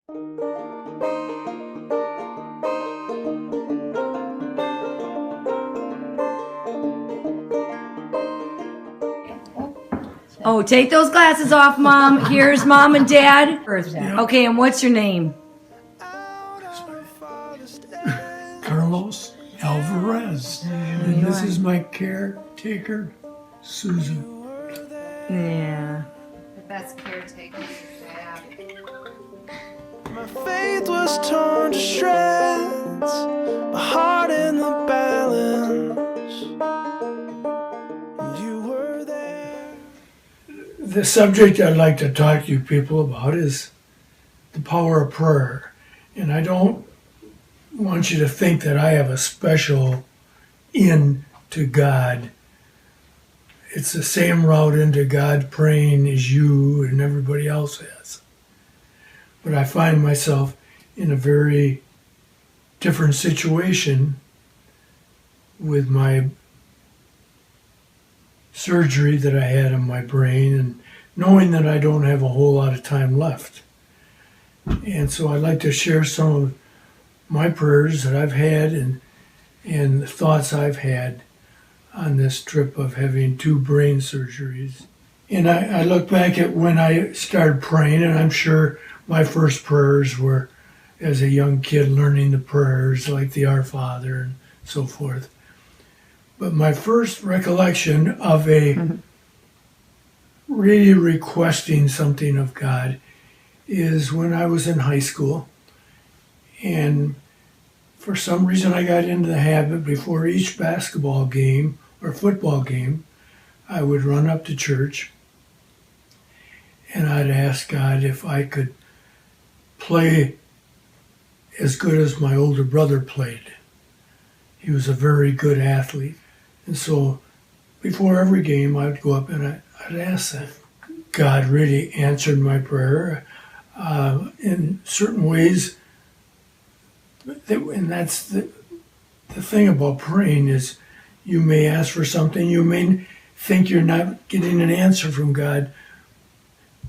Oh, take those glasses off, Mom. Here's Mom and Dad. Yeah. Okay, and what's your name? Carlos Alvarez. And this is my caretaker, Susan. Yeah. The best caretaker you have. My faith was torn to shreds, my heart in the balance. You were there. The subject I'd like to talk to you people about is the power of prayer. And I don't want you to think that I have a special in to God. It's the same route into God praying as you and everybody else has. But I find myself in a very different situation with my surgery that I had on my brain and knowing that I don't have a whole lot of time left. And so I'd like to share some of my prayers that I've had and the thoughts I've had on this trip of having 2 brain surgeries. And I look back at when I started praying, and I'm sure my first prayers were as a young kid learning the prayers like the Our Father and so forth. But my first recollection of really requesting something of God is when I was in high school. And for some reason I got into the habit before each basketball game or football game, I would run up to church and I'd ask God if I could play as good as my older brother played. He was a very good athlete. And so before every game, I'd go up and I'd ask that. God really answered my prayer in certain ways. And that's the thing about praying is you may ask for something, you may think you're not getting an answer from God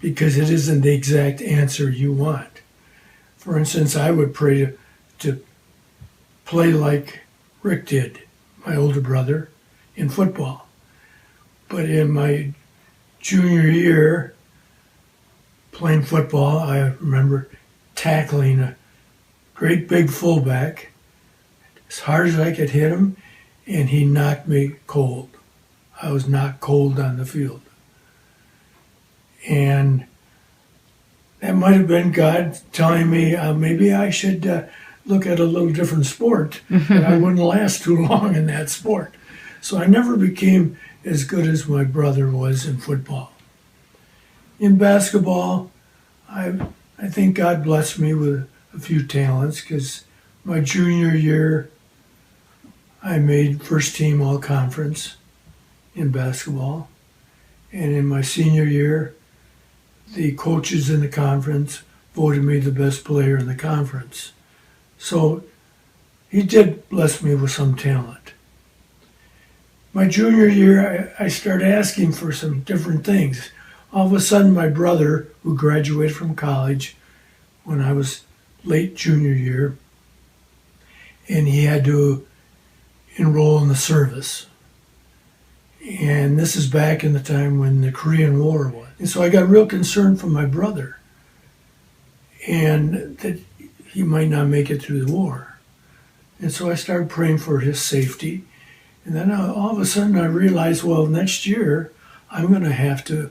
because it isn't the exact answer you want. For instance, I would pray to play like Rick did, my older brother, in football. But in my junior year, playing football, I remember tackling a great big fullback as hard as I could hit him, and he knocked me cold. I was knocked cold on the field. And that might have been God telling me maybe I should look at a little different sport, and I wouldn't last too long in that sport. So I never became as good as my brother was in football. In basketball, I think God blessed me with a few talents because my junior year, I made first team all conference in basketball. And in my senior year, the coaches in the conference voted me the best player in the conference. So he did bless me with some talent. My junior year, I started asking for some different things. All of a sudden, my brother, who graduated from college when I was late junior year, and he had to enroll in the service. And this is back in the time when the Korean War was. And so I got real concerned for my brother and that he might not make it through the war. And so I started praying for his safety. And then all of a sudden I realized, well, next year I'm going to have to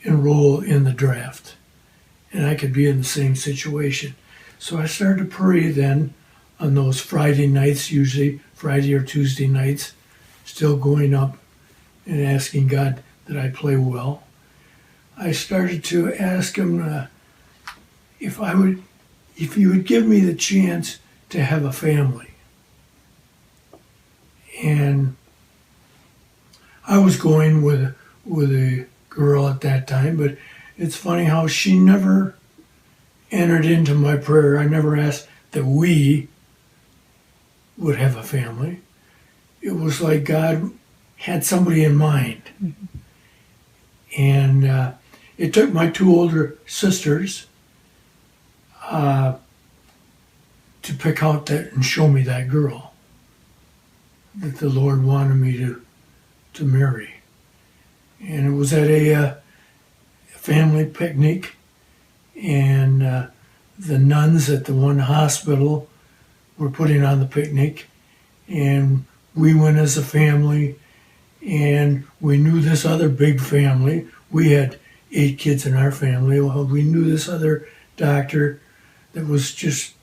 enroll in the draft. And I could be in the same situation. So I started to pray then on those Friday nights, usually Friday or Tuesday nights, still going up and asking God that I play well. I started to ask him if he would give me the chance to have a family. And I was going with a girl at that time, but it's funny how she never entered into my prayer. I never asked that we would have a family. It was like God had somebody in mind. Mm-hmm. And it took my two older sisters to pick out that and show me that girl that the Lord wanted me to marry. And it was at a family picnic, and the nuns at the one hospital were putting on the picnic, and we went as a family, and we knew this other big family. We had 8 kids in our family. Well, we knew this other doctor that was just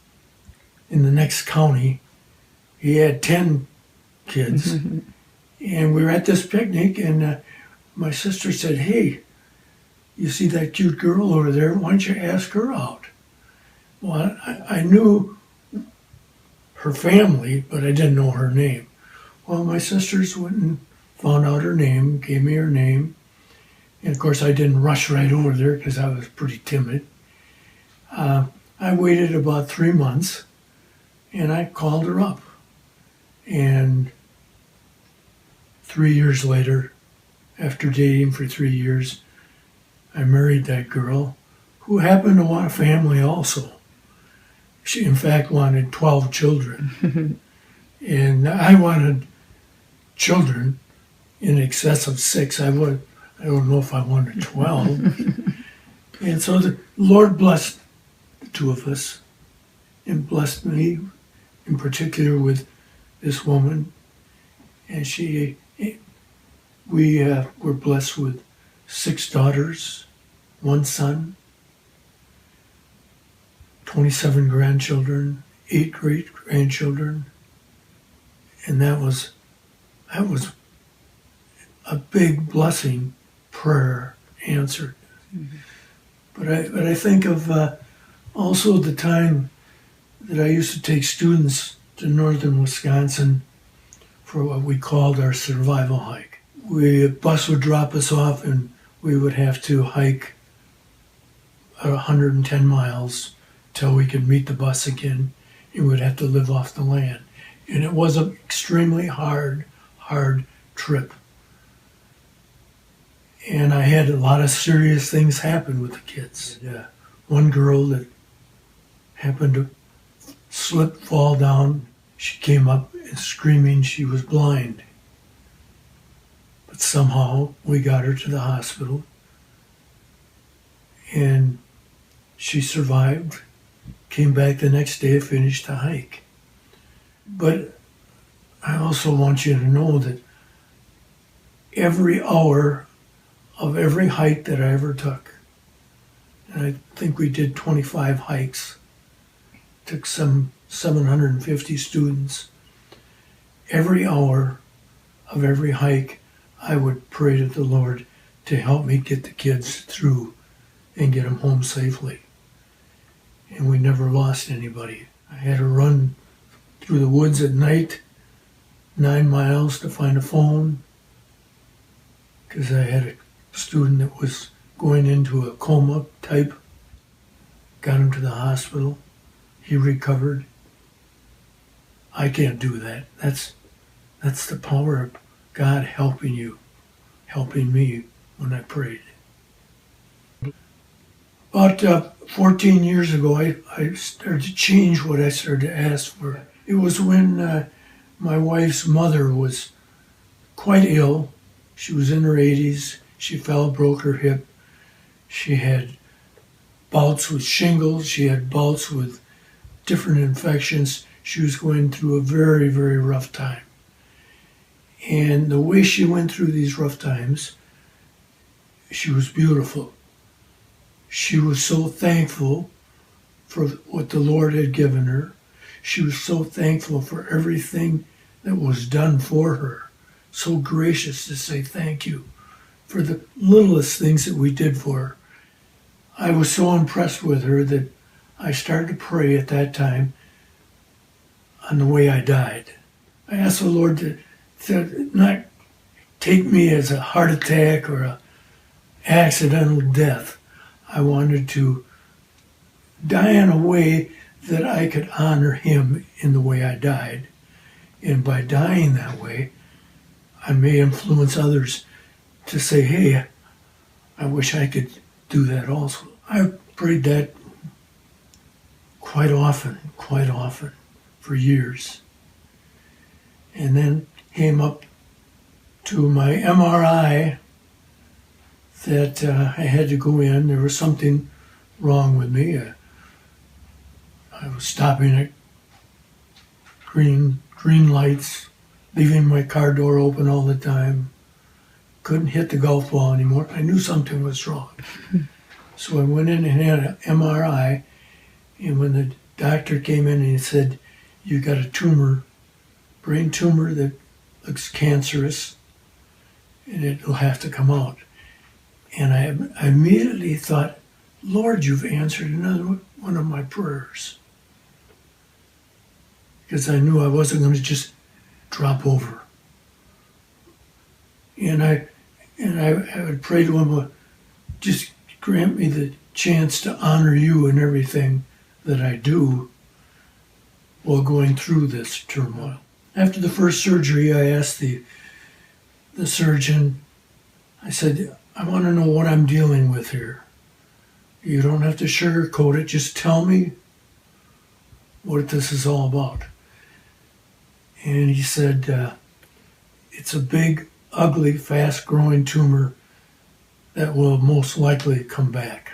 in the next county. He had 10 kids. And we were at this picnic, and my sister said, "Hey, you see that cute girl over there? Why don't you ask her out?" Well, I knew her family, but I didn't know her name. Well, my sisters went and found out her name, gave me her name. And of course, I didn't rush right over there because I was pretty timid. I waited about 3 months, and I called her up. And 3 years later, after dating for 3 years, I married that girl who happened to want a family also. She, in fact, wanted 12 children. And I wanted children in excess of 6. I don't know if I wanted 12. And so the Lord blessed the 2 of us, and blessed me in particular with this woman. And we were blessed with 6 daughters, 1 son, 27 grandchildren, 8 great-grandchildren. And that was a big blessing, prayer answered. Mm-hmm. But I think of also the time that I used to take students to northern Wisconsin for what we called our survival hike. A bus would drop us off, and we would have to hike 110 miles till we could meet the bus again, and we'd have to live off the land. And it was an extremely hard trip. And I had a lot of serious things happen with the kids. Yeah. One girl that happened to fall down, she came up and screaming she was blind. But somehow we got her to the hospital, and she survived, came back the next day, finished the hike. But I also want you to know that every hour of every hike that I ever took, and I think we did 25 hikes, took some 750 students, every hour of every hike, I would pray to the Lord to help me get the kids through and get them home safely. And we never lost anybody. I had to run through the woods at night, 9 miles to find a phone, because I had a student that was going into a coma type. Got him to the hospital. He recovered. I can't do that. That's the power of God helping you, helping me when I prayed. About 14 years ago, I started to change what I started to ask for. It was when my wife's mother was quite ill. She was in her 80s. She fell, broke her hip. She had bouts with shingles. She had bouts with different infections. She was going through a very, very rough time. And the way she went through these rough times, she was beautiful. She was so thankful for what the Lord had given her. She was so thankful for everything that was done for her. So gracious to say thank you for the littlest things that we did for her. I was so impressed with her that I started to pray at that time on the way I died. I asked the Lord to not take me as a heart attack or an accidental death. I wanted to die in a way that I could honor him in the way I died. And by dying that way, I may influence others to say, hey, I wish I could do that also. I prayed that quite often, for years. And then came up to my MRI that I had to go in. There was something wrong with me. I was stopping at green lights, leaving my car door open all the time. Couldn't hit the golf ball anymore. I knew something was wrong. So I went in and had an MRI, and when the doctor came in and he said, "You got a tumor, brain tumor that looks cancerous, and it'll have to come out." And I immediately thought, "Lord, you've answered another one of my prayers." Because I knew I wasn't going to just drop over. And I would pray to him, just grant me the chance to honor you in everything that I do while going through this turmoil. After the first surgery, I asked the surgeon, I said, "I want to know what I'm dealing with here. You don't have to sugarcoat it, just tell me what this is all about." And he said, "It's a big, ugly, fast-growing tumor that will most likely come back."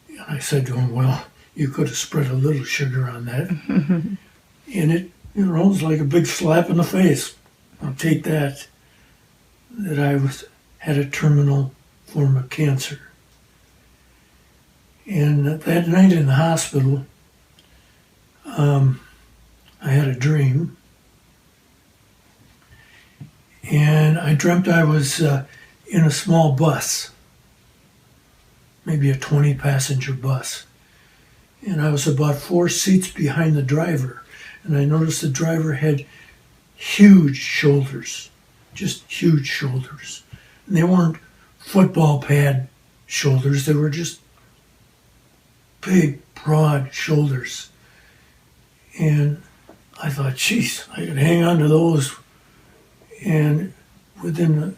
And I said to him, "Well, you could have spread a little sugar on that." And it, was like a big slap in the face. I'll take that I had a terminal form of cancer. And that night in the hospital, I had a dream. And I dreamt I was in a small bus, maybe a 20-passenger bus. And I was about 4 seats behind the driver. And I noticed the driver had huge shoulders, just huge shoulders. And they weren't football pad shoulders, they were just big, broad shoulders. And I thought, geez, I could hang on to those. And within a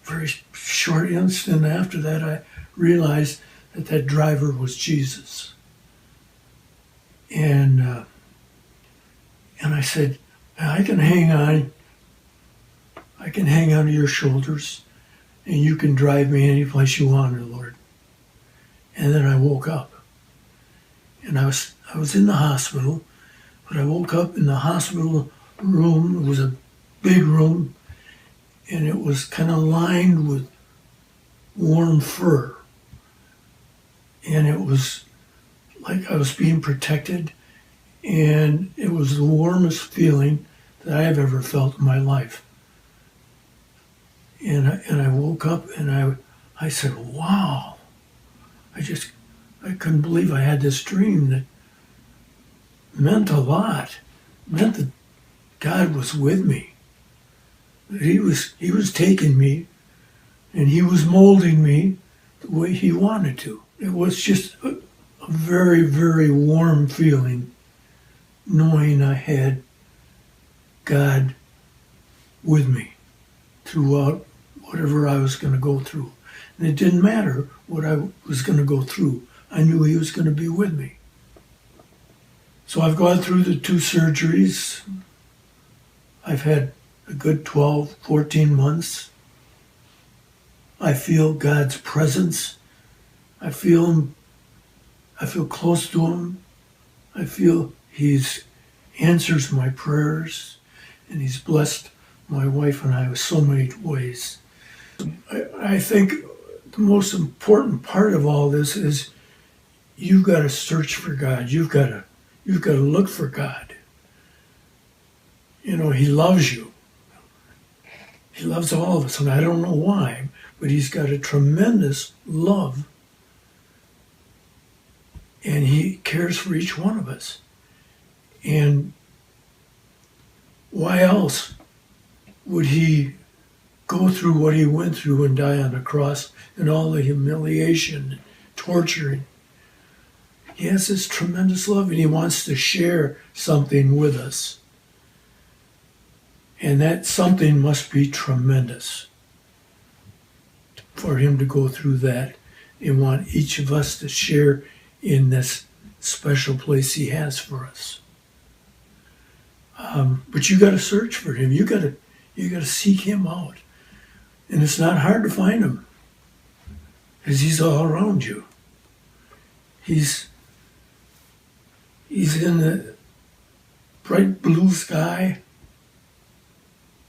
very short instant after that, I realized that driver was Jesus. And I said, "I can hang on to your shoulders, and you can drive me any place you want, Lord." And then I woke up. And I was in the hospital, but I woke up in the hospital room. It was a big room, and it was kind of lined with warm fur. And it was like I was being protected, and it was the warmest feeling that I have ever felt in my life. And I woke up and I said, "Wow." I couldn't believe I had this dream that meant a lot. It meant that God was with me. That he was taking me, and he was molding me the way he wanted to. It was just a very, very warm feeling, knowing I had God with me throughout whatever I was going to go through. And it didn't matter what I was going to go through. I knew he was going to be with me. So I've gone through the 2 surgeries. I've had a good 12, 14 months. I feel God's presence. I feel him. I feel close to him. I feel he answers my prayers, and he's blessed my wife and I with so many ways. I think the most important part of all this is you've got to search for God. You've got to look for God. He loves you. He loves all of us, and I don't know why, but he's got a tremendous love, and he cares for each one of us. And why else would he go through what he went through and die on the cross and all the humiliation, torturing? He has this tremendous love, and he wants to share something with us. And that something must be tremendous for him to go through that and want each of us to share in this special place He has for us. But you got to search for Him. You got to seek Him out, and it's not hard to find Him, because He's all around you. He's in the bright blue sky.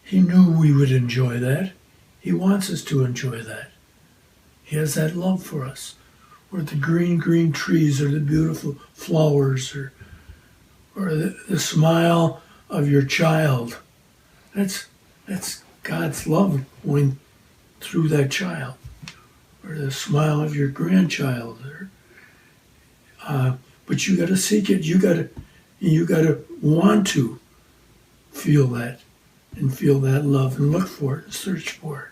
He knew we would enjoy that. He wants us to enjoy that. He has that love for us. Or the green trees, or the beautiful flowers, or the smile of your child. That's God's love going through that child. Or the smile of your grandchild. But you got to seek it. You got to want to feel that, and feel that love, and look for it and search for it.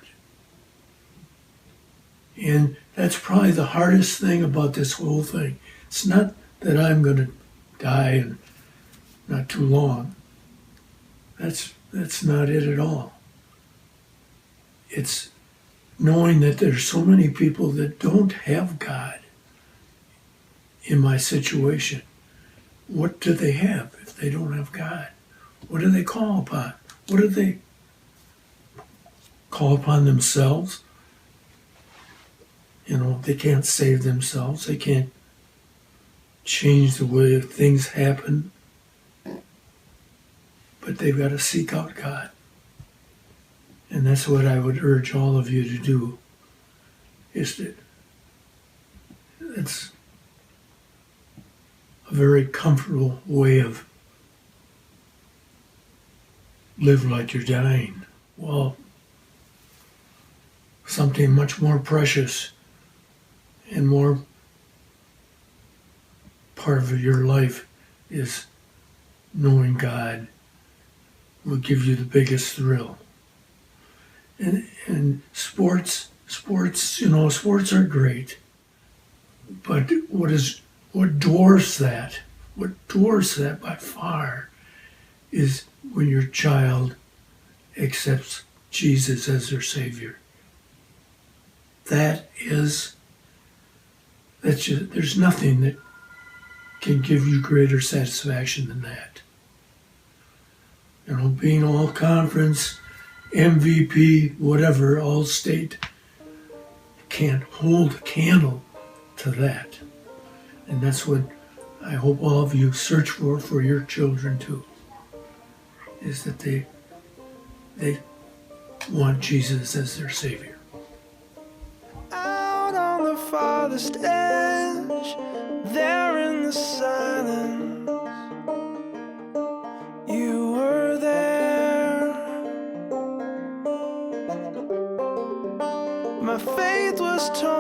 And that's probably the hardest thing about this whole thing. It's not that I'm going to die in not too long. That's not it at all. It's knowing that there's so many people that don't have God in my situation. What do they have if they don't have God? What do they call upon? What do they call upon themselves? They can't save themselves. They can't change the way things happen. But they've got to seek out God. And that's what I would urge all of you to do. It's a very comfortable way of live like you're dying. Well, something much more precious and more part of your life is knowing God will give you the biggest thrill. And sports are great. But what dwarfs that by far is when your child accepts Jesus as their Savior. There's nothing that can give you greater satisfaction than that. Being all conference, MVP, whatever, all state, can't hold a candle to that. And that's what I hope all of you search for your children too, is that they want Jesus as their Savior. Out on the farthest edge, there in the silence, you were there. My faith was torn.